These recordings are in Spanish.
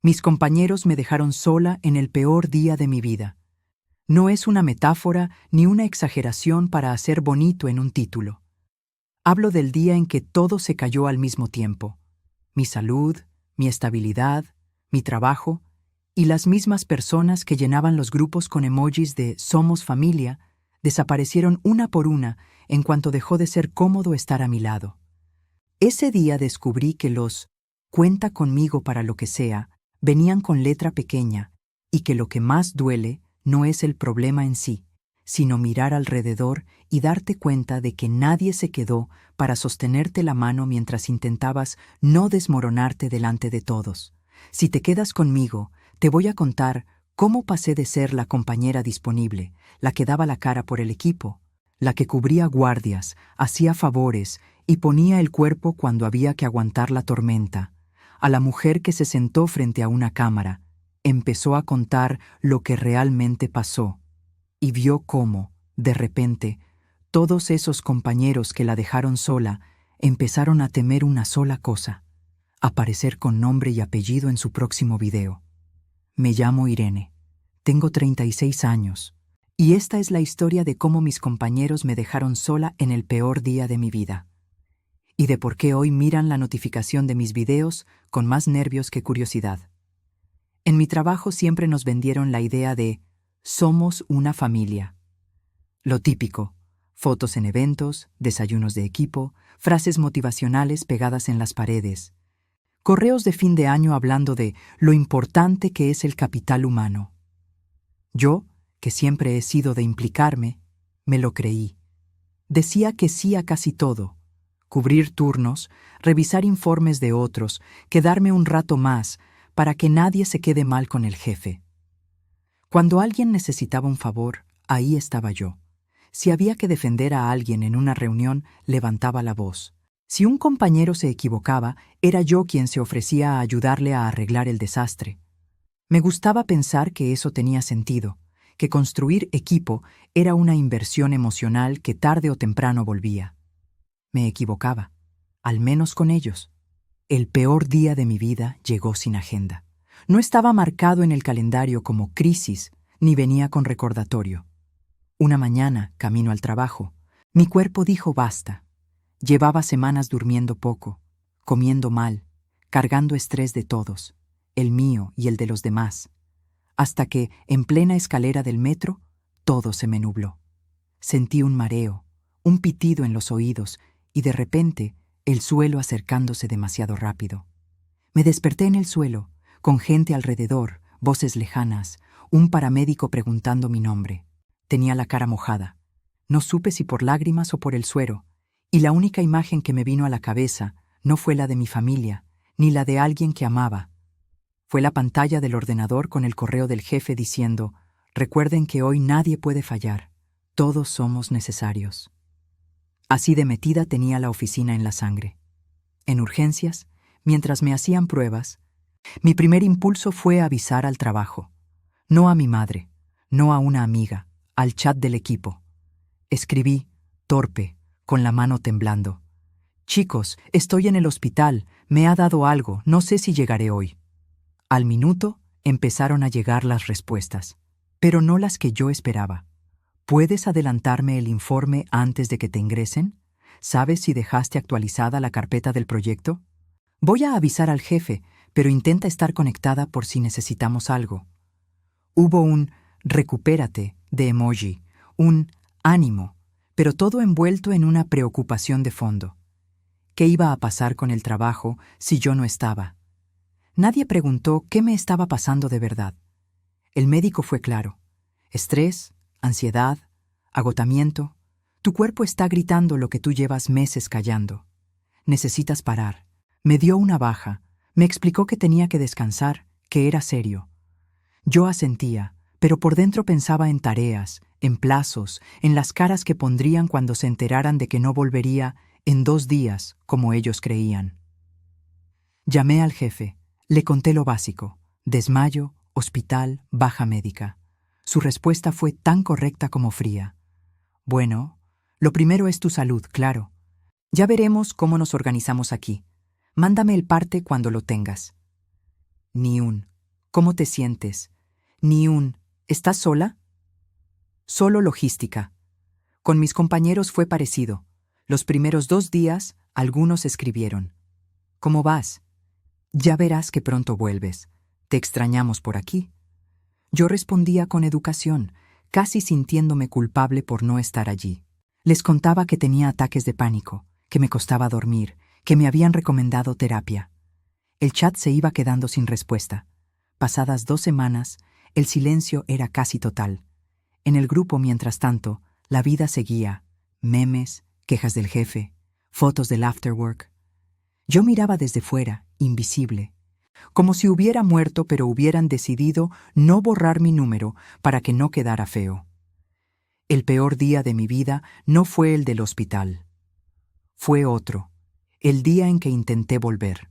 Mis compañeros me dejaron sola en el peor día de mi vida. No es una metáfora ni una exageración para hacer bonito en un título. Hablo del día en que todo se cayó al mismo tiempo. Mi salud, mi estabilidad, mi trabajo y las mismas personas que llenaban los grupos con emojis de «Somos familia» desaparecieron una por una en cuanto dejó de ser cómodo estar a mi lado. Ese día descubrí que los «cuenta conmigo para lo que sea» venían con letra pequeña y que lo que más duele no es el problema en sí, sino mirar alrededor y darte cuenta de que nadie se quedó para sostenerte la mano mientras intentabas no desmoronarte delante de todos. Si te quedas conmigo, te voy a contar cómo pasé de ser la compañera disponible, la que daba la cara por el equipo, la que cubría guardias, hacía favores y ponía el cuerpo cuando había que aguantar la tormenta, a la mujer que se sentó frente a una cámara, empezó a contar lo que realmente pasó y vio cómo, de repente, todos esos compañeros que la dejaron sola empezaron a temer una sola cosa: aparecer con nombre y apellido en su próximo video. Me llamo Irene, tengo 36 años, y esta es la historia de cómo mis compañeros me dejaron sola en el peor día de mi vida. Y de por qué hoy miran la notificación de mis videos con más nervios que curiosidad. En mi trabajo siempre nos vendieron la idea de «somos una familia». Lo típico: fotos en eventos, desayunos de equipo, frases motivacionales pegadas en las paredes, correos de fin de año hablando de lo importante que es el capital humano. Yo, que siempre he sido de implicarme, me lo creí. Decía que sí a casi todo: cubrir turnos, revisar informes de otros, quedarme un rato más para que nadie se quede mal con el jefe. Cuando alguien necesitaba un favor, ahí estaba yo. Si había que defender a alguien en una reunión, levantaba la voz. Si un compañero se equivocaba, era yo quien se ofrecía a ayudarle a arreglar el desastre. Me gustaba pensar que eso tenía sentido, que construir equipo era una inversión emocional que tarde o temprano volvía. Me equivocaba, al menos con ellos. El peor día de mi vida llegó sin agenda. No estaba marcado en el calendario como crisis, ni venía con recordatorio. Una mañana, camino al trabajo, mi cuerpo dijo basta. Llevaba semanas durmiendo poco, comiendo mal, cargando estrés de todos, el mío y el de los demás, hasta que, en plena escalera del metro, todo se me nubló. Sentí un mareo, un pitido en los oídos y de repente el suelo acercándose demasiado rápido. Me desperté en el suelo, con gente alrededor, voces lejanas, un paramédico preguntando mi nombre. Tenía la cara mojada. No supe si por lágrimas o por el suero, y la única imagen que me vino a la cabeza no fue la de mi familia, ni la de alguien que amaba. Fue la pantalla del ordenador con el correo del jefe diciendo: «Recuerden que hoy nadie puede fallar. Todos somos necesarios». Así de metida tenía la oficina en la sangre. En urgencias, mientras me hacían pruebas, mi primer impulso fue avisar al trabajo. No a mi madre, no a una amiga, al chat del equipo. Escribí, torpe, con la mano temblando: «Chicos, estoy en el hospital, me ha dado algo, no sé si llegaré hoy». Al minuto empezaron a llegar las respuestas, pero no las que yo esperaba. ¿Puedes adelantarme el informe antes de que te ingresen? ¿Sabes si dejaste actualizada la carpeta del proyecto? Voy a avisar al jefe, pero intenta estar conectada por si necesitamos algo. Hubo un «recupérate» de emoji, un «ánimo», pero todo envuelto en una preocupación de fondo. ¿Qué iba a pasar con el trabajo si yo no estaba? Nadie preguntó qué me estaba pasando de verdad. El médico fue claro: estrés, ansiedad, agotamiento. Tu cuerpo está gritando lo que tú llevas meses callando. Necesitas parar. Me dio una baja. Me explicó que tenía que descansar, que era serio. Yo asentía, pero por dentro pensaba en tareas, en plazos, en las caras que pondrían cuando se enteraran de que no volvería en 2 días, como ellos creían. Llamé al jefe. Le conté lo básico: desmayo, hospital, baja médica. Su respuesta fue tan correcta como fría: «Bueno, lo primero es tu salud, claro. Ya veremos cómo nos organizamos aquí. Mándame el parte cuando lo tengas». Ni un ¿Cómo te sientes? Ni un ¿estás sola? Solo logística. Con mis compañeros fue parecido. Los primeros 2 días, algunos escribieron: ¿Cómo vas? Ya verás que pronto vuelves. Te extrañamos por aquí. Yo respondía con educación, casi sintiéndome culpable por no estar allí. Les contaba que tenía ataques de pánico, que me costaba dormir, que me habían recomendado terapia. El chat se iba quedando sin respuesta. Pasadas 2 semanas, el silencio era casi total. En el grupo, mientras tanto, la vida seguía. Memes, quejas del jefe, fotos del afterwork. Yo miraba desde fuera, invisible, como si hubiera muerto, pero hubieran decidido no borrar mi número para que no quedara feo. El peor día de mi vida no fue el del hospital. Fue otro, el día en que intenté volver.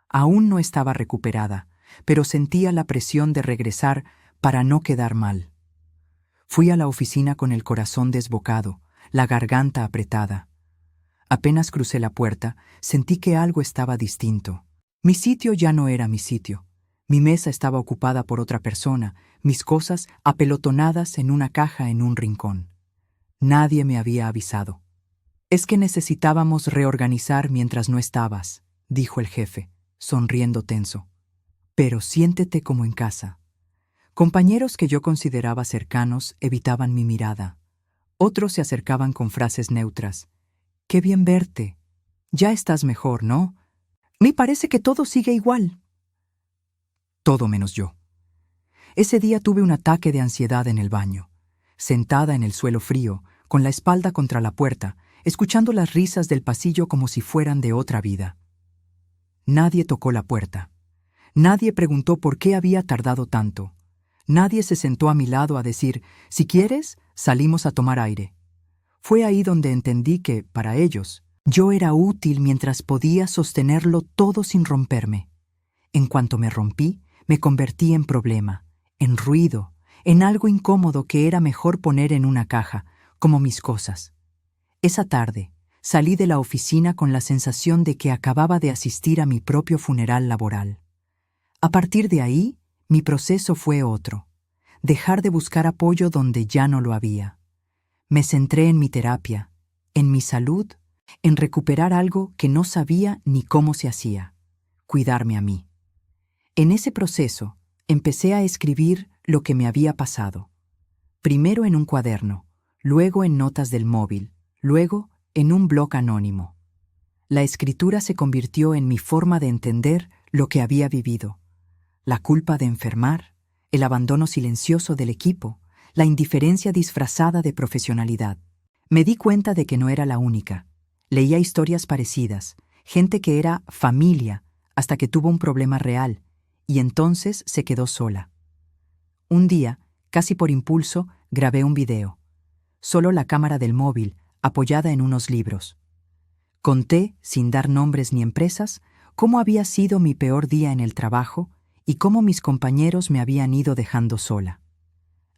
Aún no estaba recuperada, pero sentía la presión de regresar para no quedar mal. Fui a la oficina con el corazón desbocado, la garganta apretada. Apenas crucé la puerta, sentí que algo estaba distinto. Mi sitio ya no era mi sitio. Mi mesa estaba ocupada por otra persona, mis cosas apelotonadas en una caja en un rincón. Nadie me había avisado. «Es que necesitábamos reorganizar mientras no estabas», dijo el jefe, sonriendo tenso. «Pero siéntete como en casa». Compañeros que yo consideraba cercanos evitaban mi mirada. Otros se acercaban con frases neutras. «Qué bien verte. Ya estás mejor, ¿no? Me parece que todo sigue igual». Todo menos yo. Ese día tuve un ataque de ansiedad en el baño, sentada en el suelo frío, con la espalda contra la puerta, escuchando las risas del pasillo como si fueran de otra vida. Nadie tocó la puerta. Nadie preguntó por qué había tardado tanto. Nadie se sentó a mi lado a decir: «Si quieres, salimos a tomar aire». Fue ahí donde entendí que, para ellos, yo era útil mientras podía sostenerlo todo sin romperme. En cuanto me rompí, me convertí en problema, en ruido, en algo incómodo que era mejor poner en una caja, como mis cosas. Esa tarde, salí de la oficina con la sensación de que acababa de asistir a mi propio funeral laboral. A partir de ahí, mi proceso fue otro: dejar de buscar apoyo donde ya no lo había. Me centré en mi terapia, en mi salud, en recuperar algo que no sabía ni cómo se hacía: cuidarme a mí. En ese proceso, empecé a escribir lo que me había pasado. Primero en un cuaderno, luego en notas del móvil, luego en un blog anónimo. La escritura se convirtió en mi forma de entender lo que había vivido. La culpa de enfermar, el abandono silencioso del equipo, la indiferencia disfrazada de profesionalidad. Me di cuenta de que no era la única. Leía historias parecidas, gente que era familia hasta que tuvo un problema real, y entonces se quedó sola. Un día, casi por impulso, grabé un video. Solo la cámara del móvil, apoyada en unos libros. Conté, sin dar nombres ni empresas, cómo había sido mi peor día en el trabajo y cómo mis compañeros me habían ido dejando sola.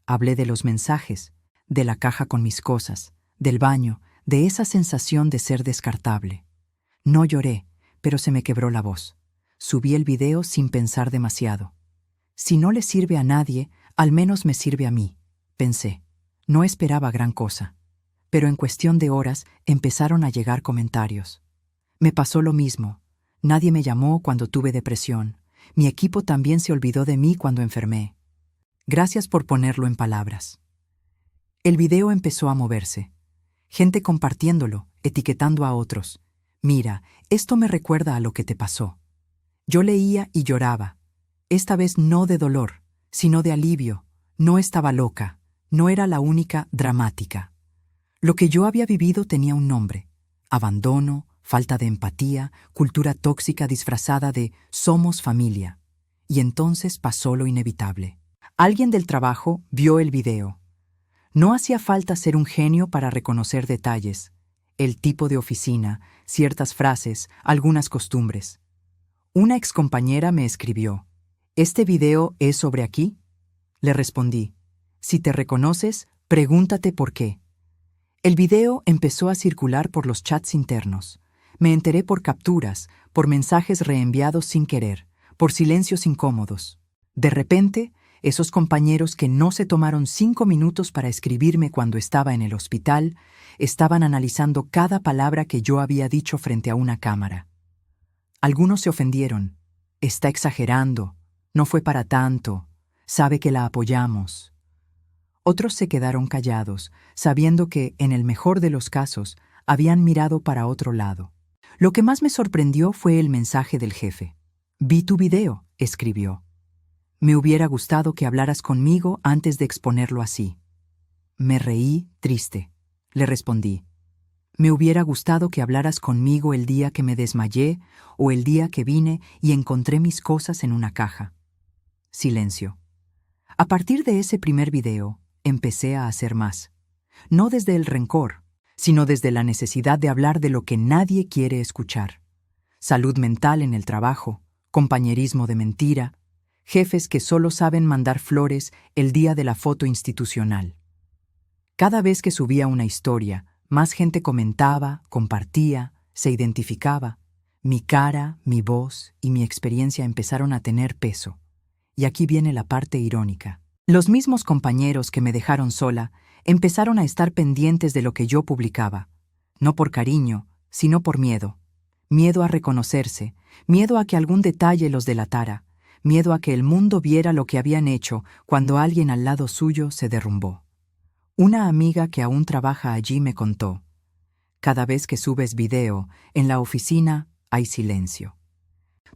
Hablé de los mensajes, de la caja con mis cosas, del baño, de esa sensación de ser descartable. No lloré, pero se me quebró la voz. Subí el video sin pensar demasiado. Si no le sirve a nadie, al menos me sirve a mí, pensé. No esperaba gran cosa. Pero en cuestión de horas empezaron a llegar comentarios. Me pasó lo mismo. Nadie me llamó cuando tuve depresión. Mi equipo también se olvidó de mí cuando enfermé. Gracias por ponerlo en palabras. El video empezó a moverse. Gente compartiéndolo, etiquetando a otros. Mira, esto me recuerda a lo que te pasó. Yo leía y lloraba. Esta vez no de dolor, sino de alivio. No estaba loca. No era la única dramática. Lo que yo había vivido tenía un nombre: abandono, falta de empatía, cultura tóxica disfrazada de «somos familia». Y entonces pasó lo inevitable. Alguien del trabajo vio el video. No hacía falta ser un genio para reconocer detalles: el tipo de oficina, ciertas frases, algunas costumbres. Una excompañera me escribió: «¿Este video es sobre aquí?». Le respondí: «Si te reconoces, pregúntate por qué». El video empezó a circular por los chats internos. Me enteré por capturas, por mensajes reenviados sin querer, por silencios incómodos. De repente, esos compañeros que no se tomaron 5 minutos para escribirme cuando estaba en el hospital, estaban analizando cada palabra que yo había dicho frente a una cámara. Algunos se ofendieron. Está exagerando. No fue para tanto. Sabe que la apoyamos. Otros se quedaron callados, sabiendo que, en el mejor de los casos, habían mirado para otro lado. Lo que más me sorprendió fue el mensaje del jefe. «Vi tu video», escribió. «Me hubiera gustado que hablaras conmigo antes de exponerlo así». Me reí, triste. Le respondí. «Me hubiera gustado que hablaras conmigo el día que me desmayé o el día que vine y encontré mis cosas en una caja». Silencio. A partir de ese primer video, empecé a hacer más. No desde el rencor, sino desde la necesidad de hablar de lo que nadie quiere escuchar. Salud mental en el trabajo, compañerismo de mentira, jefes que solo saben mandar flores el día de la foto institucional. Cada vez que subía una historia, más gente comentaba, compartía, se identificaba. Mi cara, mi voz y mi experiencia empezaron a tener peso. Y aquí viene la parte irónica. Los mismos compañeros que me dejaron sola empezaron a estar pendientes de lo que yo publicaba, no por cariño, sino por miedo. Miedo a reconocerse, miedo a que algún detalle los delatara, miedo a que el mundo viera lo que habían hecho cuando alguien al lado suyo se derrumbó. Una amiga que aún trabaja allí me contó: «Cada vez que subes video, en la oficina hay silencio.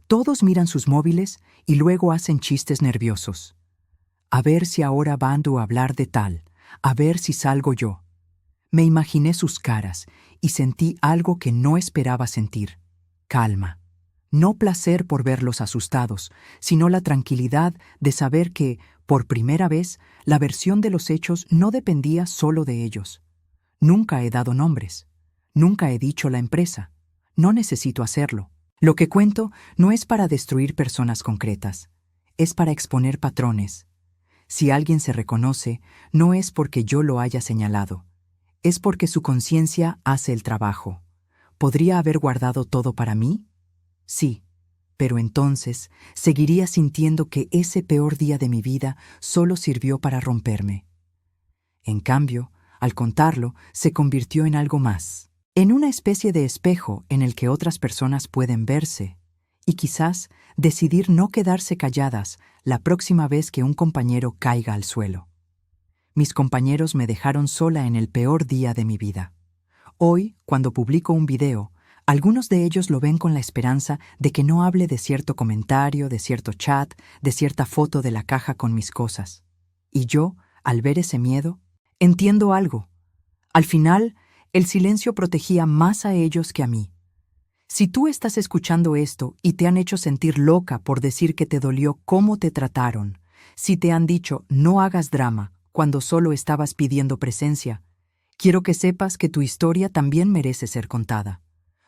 Todos miran sus móviles y luego hacen chistes nerviosos. A ver si ahora van a hablar de tal, a ver si salgo yo». Me imaginé sus caras y sentí algo que no esperaba sentir: calma. No placer por verlos asustados, sino la tranquilidad de saber que, por primera vez, la versión de los hechos no dependía solo de ellos. Nunca he dado nombres. Nunca he dicho la empresa. No necesito hacerlo. Lo que cuento no es para destruir personas concretas. Es para exponer patrones. Si alguien se reconoce, no es porque yo lo haya señalado. Es porque su conciencia hace el trabajo. ¿Podría haber guardado todo para mí? Sí, pero entonces seguiría sintiendo que ese peor día de mi vida solo sirvió para romperme. En cambio, al contarlo, se convirtió en algo más, en una especie de espejo en el que otras personas pueden verse y quizás decidir no quedarse calladas la próxima vez que un compañero caiga al suelo. Mis compañeros me dejaron sola en el peor día de mi vida. Hoy, cuando publico un video, algunos de ellos lo ven con la esperanza de que no hable de cierto comentario, de cierto chat, de cierta foto de la caja con mis cosas. Y yo, al ver ese miedo, entiendo algo. Al final, el silencio protegía más a ellos que a mí. Si tú estás escuchando esto y te han hecho sentir loca por decir que te dolió cómo te trataron, si te han dicho no hagas drama cuando solo estabas pidiendo presencia, quiero que sepas que tu historia también merece ser contada.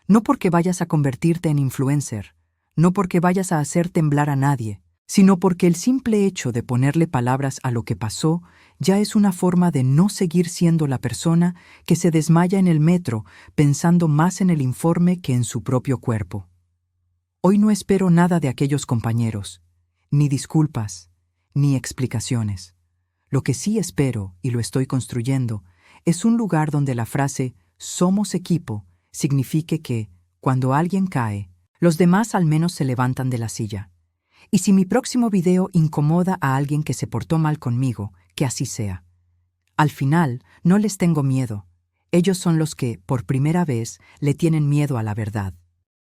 No porque vayas a convertirte en influencer, no porque vayas a hacer temblar a nadie, sino porque el simple hecho de ponerle palabras a lo que pasó ya es una forma de no seguir siendo la persona que se desmaya en el metro pensando más en el informe que en su propio cuerpo. Hoy no espero nada de aquellos compañeros, ni disculpas, ni explicaciones. Lo que sí espero, y lo estoy construyendo, es un lugar donde la frase «somos equipo» signifique que, cuando alguien cae, los demás al menos se levantan de la silla. Y si mi próximo video incomoda a alguien que se portó mal conmigo, que así sea. Al final, no les tengo miedo. Ellos son los que, por primera vez, le tienen miedo a la verdad.